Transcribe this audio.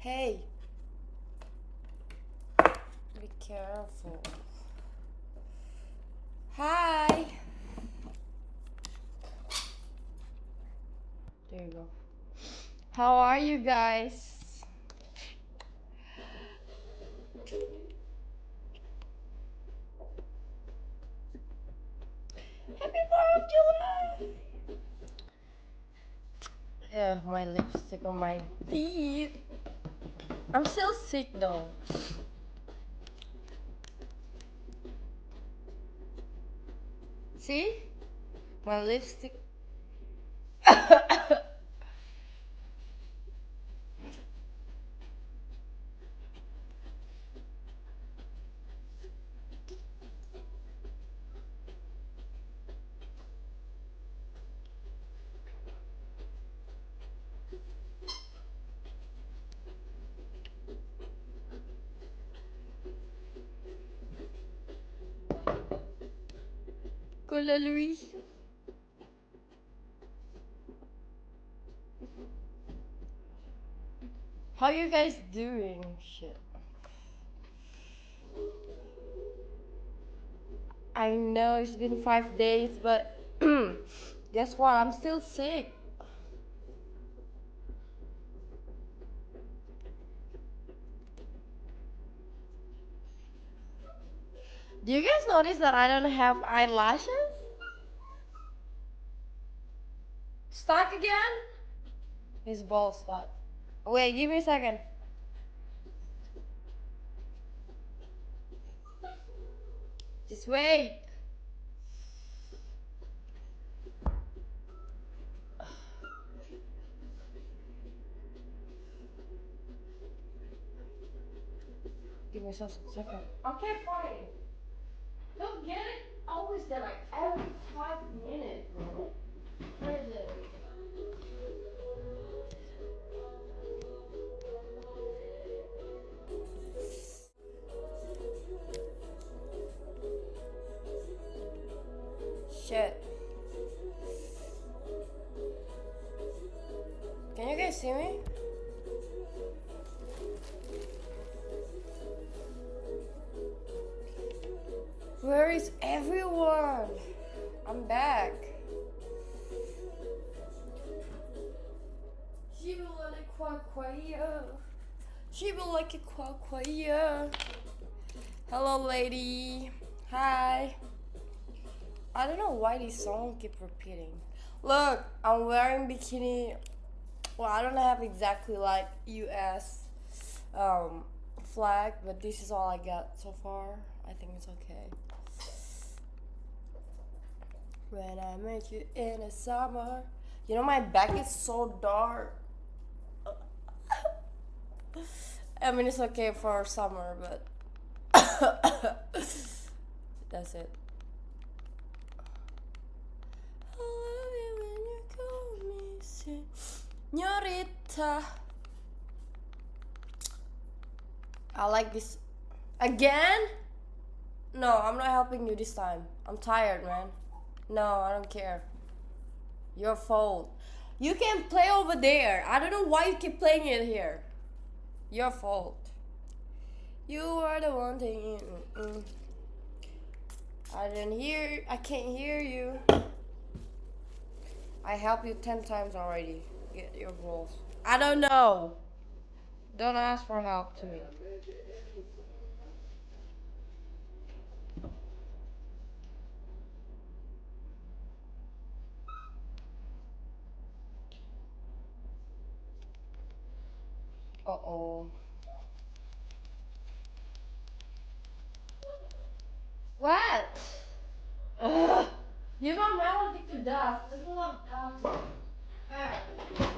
Hey, be careful. Hi. There you go. How are you guys? Happy 4th of July! Yeah, my lipstick on my teeth. I'm still sick though. See? My lipstick. Cola Luis. How you guys doing? Shit. I know it's been 5 days, but guess what? I'm still sick. Do you guys notice that I don't have eyelashes? Stuck again? His ball stuck. Wait, give me a second. Just wait. Give me just a second. Okay, fine. Don't get it. Always there like every 5 minutes, bro. Where is it? Shit. Can you guys see me? Where is everyone? I'm back. She will like a quaquaya. She will like a quaquaya. Hello, lady. Hi. I don't know why this song keep repeating. Look, I'm wearing bikini. Well, I don't have exactly like US flag, but this is all I got so far. I think it's okay. When I met you in the summer, you know my back is so dark. I mean it's okay for summer, but that's it. I love you when you call me señorita. I like this. Again? No, I'm not helping you this time. I'm tired, man. No, I don't care. Your fault. You can play over there. I don't know why you keep playing it here. Your fault. You are the one thing. I can't hear you. I helped you 10 times already. Get your balls. I don't know. Don't ask for help to me. Uh-oh. What? Ugh. You know I'm allergic to dust. There's a lot of dust.